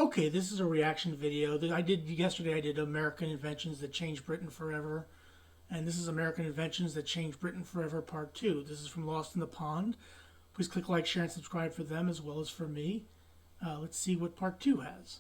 Okay, this is a reaction video that I did yesterday. I did American Inventions That Changed Britain Forever. And this is American Inventions That Changed Britain Forever Part 2. This is from Lost in the Pond. Please click like, share, and subscribe for them as well as for me. Let's see what Part 2 has.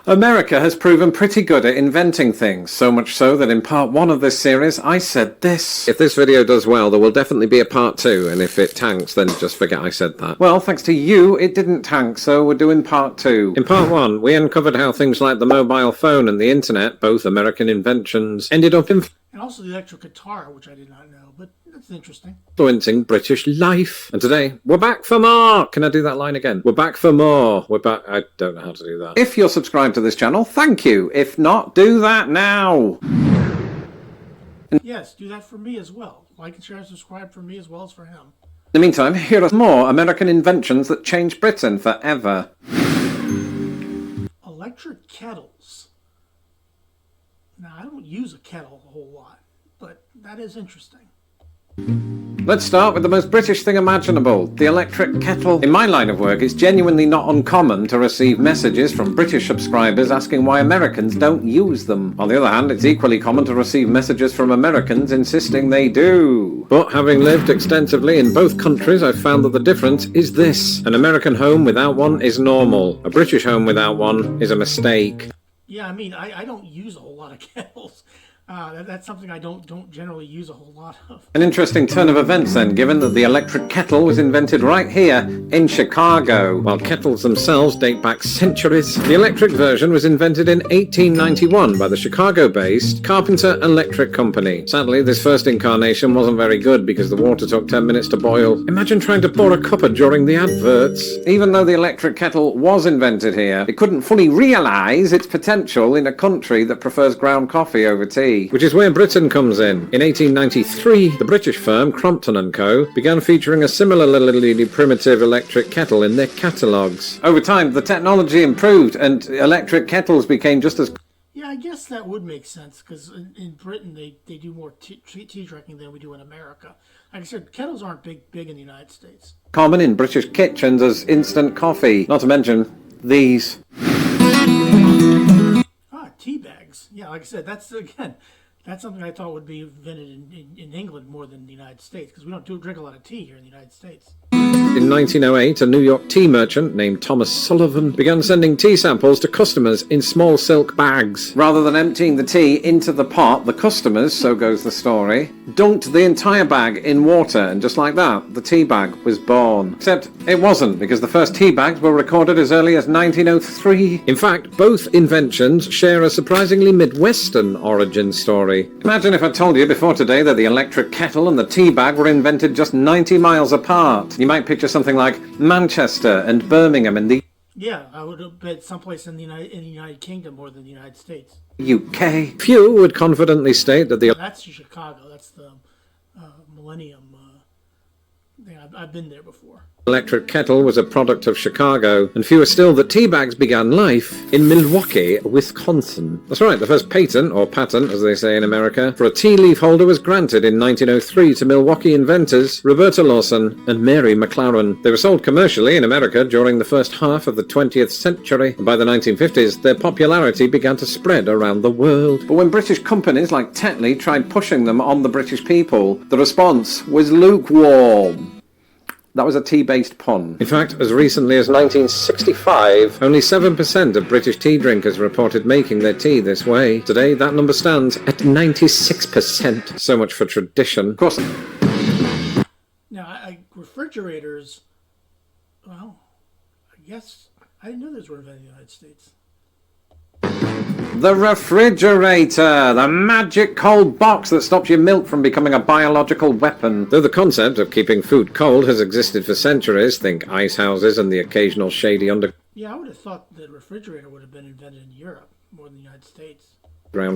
America has proven pretty good at inventing things, so much so that in part 1 of this series I said this. If this video does well, there will definitely be a part 2, and if it tanks, then just forget I said that. Well, thanks to you, it didn't tank, so we're doing part 2. In part 1, we uncovered how things like the mobile phone and the internet, both American inventions, ended up and also the electric guitar, which I did not know, but that's interesting. Influencing British life. And today, we're back for more! Can I do that line again? We're back for more. We're back. I don't know how to do that. If you're subscribed to this channel, thank you. If not, do that now. Yes, do that for me as well. Like and share and subscribe for me as well as for him. In the meantime, here are more American inventions that changed Britain forever. Electric kettles. Now, I don't use a kettle a whole lot, but that is interesting. Let's start with the most British thing imaginable, the electric kettle. In my line of work, it's genuinely not uncommon to receive messages from British subscribers asking why Americans don't use them. On the other hand, it's equally common to receive messages from Americans insisting they do. But having lived extensively in both countries, I've found that the difference is this. An American home without one is normal. A British home without one is a mistake. Yeah, I mean, I don't use a whole lot of kettles. That's something I don't generally use a whole lot of. An interesting turn of events then, given that the electric kettle was invented right here in Chicago. While kettles themselves date back centuries, the electric version was invented in 1891 by the Chicago-based Carpenter Electric Company. Sadly, this first incarnation wasn't very good because the water took 10 minutes to boil. Imagine trying to pour a cuppa during the adverts. Even though the electric kettle was invented here, it couldn't fully realise its potential in a country that prefers ground coffee over tea. Which is where Britain comes in. In 1893, the British firm Crompton & Co. began featuring a similarly primitive electric kettle in their catalogues. Over time, the technology improved and electric kettles became just as... Yeah, I guess that would make sense, because in Britain they do more tea drinking than we do in America. Like I said, kettles aren't big in the United States. Common in British kitchens as instant coffee. Not to mention these. Tea bags. Yeah, like I said, that's something I thought would be invented in England more than the United States, because we don't drink a lot of tea here in the United States. In 1908, a New York tea merchant named Thomas Sullivan began sending tea samples to customers in small silk bags. Rather than emptying the tea into the pot, the customers, so goes the story, dunked the entire bag in water, and just like that, the tea bag was born. Except it wasn't, because the first tea bags were recorded as early as 1903. In fact, both inventions share a surprisingly Midwestern origin story. Imagine if I told you before today that the electric kettle and the tea bag were invented just 90 miles apart. You might picture something like Manchester and Birmingham in the... Yeah, I would have bet someplace in the United Kingdom more than the United States. UK. Few would confidently state that the... That's Chicago. That's the Millennium thing. I've been there before. Electric kettle was a product of Chicago, and fewer still that tea bags began life in Milwaukee, Wisconsin. That's right, the first patent, or patent as they say in America, for a tea leaf holder was granted in 1903 to Milwaukee inventors Roberta Lawson and Mary McLaren. They were sold commercially in America during the first half of the 20th century, and by the 1950s their popularity began to spread around the world. But when British companies like Tetley tried pushing them on the British people, the response was lukewarm. That was a tea-based pun. In fact, as recently as 1965, only 7% of British tea drinkers reported making their tea this way. Today, that number stands at 96%. So much for tradition. Of course... Now, refrigerators... Well, I guess... I didn't know those were invented in the United States. The refrigerator, the magic cold box that stops your milk from becoming a biological weapon. Though the concept of keeping food cold has existed for centuries, think ice houses and the occasional shady underground Yeah, I would have thought the refrigerator would have been invented in Europe more than the United States.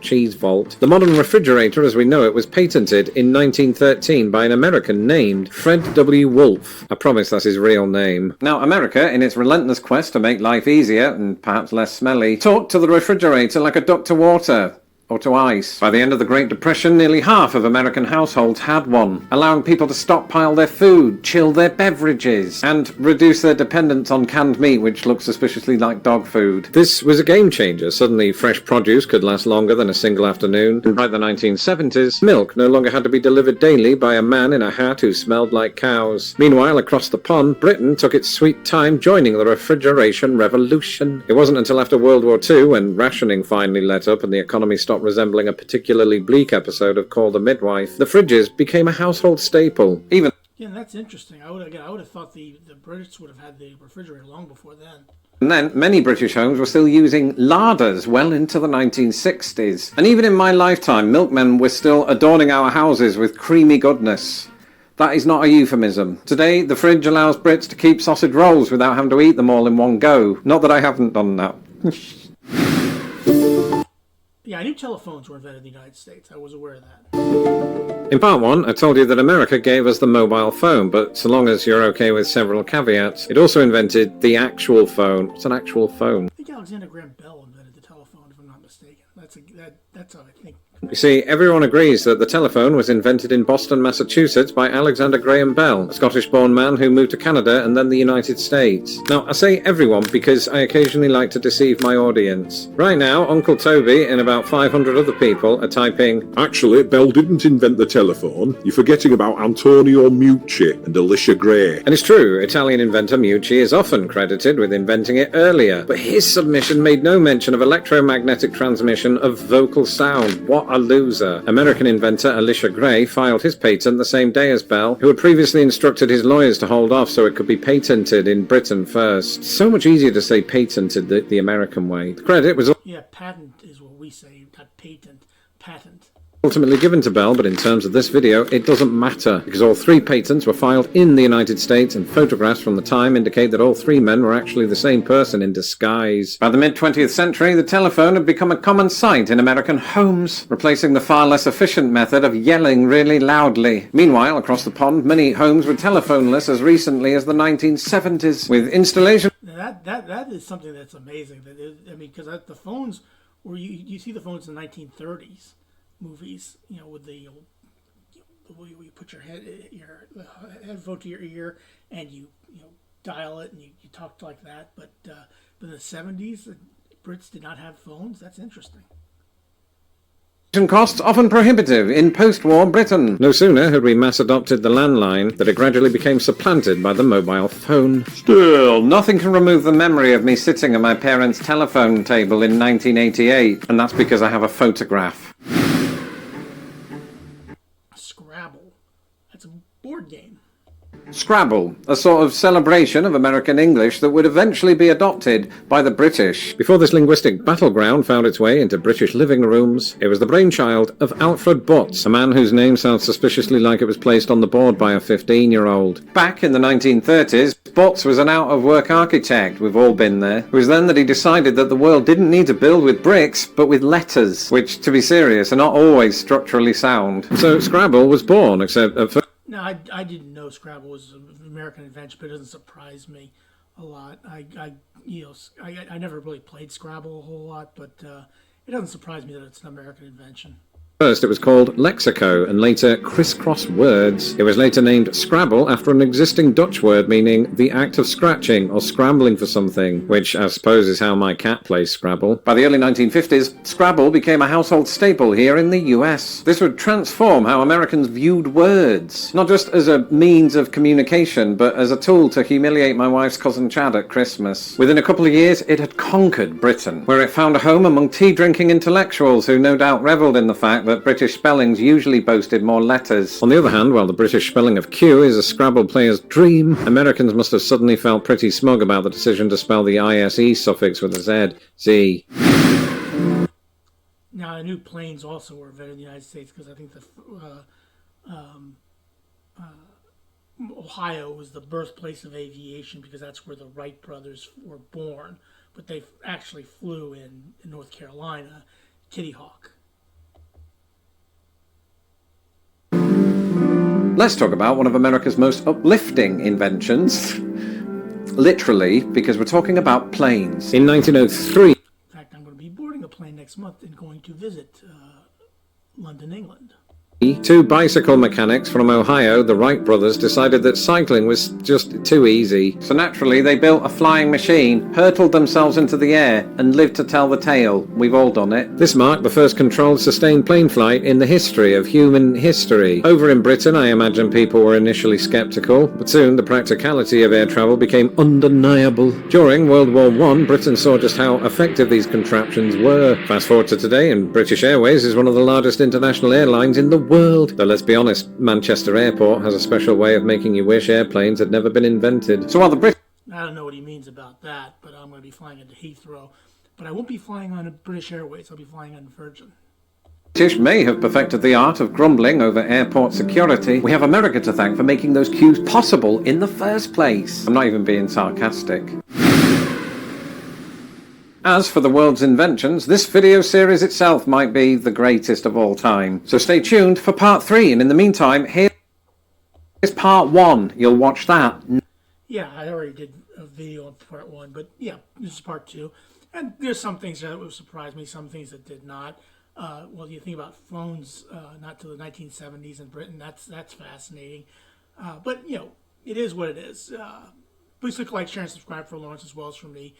cheese vault. The modern refrigerator as we know it was patented in 1913 by an American named Fred W. Wolf. I promise that's his real name. Now, America, in its relentless quest to make life easier and perhaps less smelly, took to the refrigerator like a duck to water. or to ice. By the end of the Great Depression, nearly half of American households had one, allowing people to stockpile their food, chill their beverages, and reduce their dependence on canned meat, which looks suspiciously like dog food. This was a game changer. Suddenly, fresh produce could last longer than a single afternoon, and by the 1970s, milk no longer had to be delivered daily by a man in a hat who smelled like cows. Meanwhile, across the pond, Britain took its sweet time joining the refrigeration revolution. It wasn't until after World War II, when rationing finally let up and the economy stopped resembling a particularly bleak episode of Call the Midwife, the fridges became a household staple. Even Yeah, that's interesting. I would have thought the British would have had the refrigerator long before then. and then, many British homes were still using larders well into the 1960s. And even in my lifetime, milkmen were still adorning our houses with creamy goodness. That is not a euphemism. Today, the fridge allows Brits to keep sausage rolls without having to eat them all in one go. Not that I haven't done that. Yeah, I knew telephones were invented in the United States. I was aware of that. In part one, I told you that America gave us the mobile phone, but so long as you're okay with several caveats, it also invented the actual phone. What's an actual phone? I think Alexander Graham Bell invented the telephone, if I'm not mistaken. That's how I think. You see, everyone agrees that the telephone was invented in Boston, Massachusetts by Alexander Graham Bell, a Scottish-born man who moved to Canada and then the United States. Now, I say everyone because I occasionally like to deceive my audience. Right now, Uncle Toby and about 500 other people are typing, Actually, Bell didn't invent the telephone. You're forgetting about Antonio Meucci and Alicia Gray. and it's true, Italian inventor Meucci is often credited with inventing it earlier, but his submission made no mention of electromagnetic transmission of vocal sound. What a loser. American inventor Alicia Gray filed his patent the same day as Bell, who had previously instructed his lawyers to hold off so it could be patented in Britain first. So much easier to say patented the American way. The credit was Yeah, patent is what we say, not patent. Patent. ultimately given to Bell, but in terms of this video, it doesn't matter, because all three patents were filed in the United States, and photographs from the time indicate that all three men were actually the same person in disguise. By the mid-20th century, the telephone had become a common sight in American homes, replacing the far less efficient method of yelling really loudly. Meanwhile, across the pond, many homes were telephoneless as recently as the 1970s, with installation Now that is something that's amazing. Because the phones, where you see the phones in the 1930s movies, with the way you put your headphone to your ear and you dial it and you talk like that. But in the 70s, the Brits did not have phones. That's interesting. costs often prohibitive in post-war Britain. No sooner had we mass-adopted the landline that it gradually became supplanted by the mobile phone. Still, nothing can remove the memory of me sitting at my parents' telephone table in 1988, and that's because I have a photograph. Scrabble. That's a board game. Scrabble, a sort of celebration of American English that would eventually be adopted by the British. Before this linguistic battleground found its way into British living rooms, it was the brainchild of Alfred Butts, a man whose name sounds suspiciously like it was placed on the board by a 15-year-old. Back in the 1930s, Butts was an out-of-work architect, we've all been there. It was then that he decided that the world didn't need to build with bricks, but with letters, which, to be serious, are not always structurally sound. So Scrabble was born, except at first. No, I didn't know Scrabble was an American invention, but it doesn't surprise me a lot. I never really played Scrabble a whole lot, but it doesn't surprise me that it's an American invention. First it was called Lexico and later Crisscross Words. It was later named Scrabble after an existing Dutch word meaning the act of scratching or scrambling for something, which I suppose is how my cat plays Scrabble. By the early 1950s, Scrabble became a household staple here in the US. This would transform how Americans viewed words, not just as a means of communication, but as a tool to humiliate my wife's cousin Chad at Christmas. Within a couple of years, it had conquered Britain, where it found a home among tea-drinking intellectuals who no doubt revelled in the fact that British spellings usually boasted more letters. On the other hand, while the British spelling of Q is a Scrabble player's dream, Americans must have suddenly felt pretty smug about the decision to spell the ISE suffix with a Z. Z. Now, I knew planes also were invented in the United States because I think Ohio was the birthplace of aviation because that's where the Wright brothers were born. But they actually flew in North Carolina, Kitty Hawk. Let's talk about one of America's most uplifting inventions. Literally, because we're talking about planes. In 1903... In fact, I'm going to be boarding a plane next next month and going to visit London, England. Two bicycle mechanics from Ohio, the Wright brothers, decided that cycling was just too easy. So naturally, they built a flying machine, hurtled themselves into the air, and lived to tell the tale. We've all done it. This marked the first controlled sustained plane flight in the history of human history. Over in Britain, I imagine people were initially skeptical, but soon the practicality of air travel became undeniable. During World War I, Britain saw just how effective these contraptions were. Fast forward to today, and British Airways is one of the largest international airlines in the world. Though let's be honest, Manchester Airport has a special way of making you wish airplanes had never been invented. So while the British... I don't know what he means about that, but I'm going to be flying into Heathrow. But I won't be flying on British Airways. I'll be flying on Virgin. British may have perfected the art of grumbling over airport security, we have America to thank for making those queues possible in the first place. I'm not even being sarcastic. As for the world's inventions, this video series itself might be the greatest of all time. So stay tuned for part 3, and in the meantime, here's part 1. You'll watch that. Yeah, I already did a video on part 1, but yeah, this is part 2. And there's some things that would surprise me, some things that did not. Well, you think about phones, not till the 1970s in Britain, that's fascinating. But, you know, it is what it is. Please click like, share, and subscribe for Lawrence as well as for me.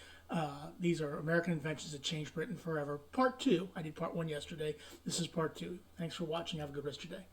These are American inventions that changed Britain forever. Part 2. I did part 1 yesterday. This is part 2. Thanks for watching. Have a good rest of your day.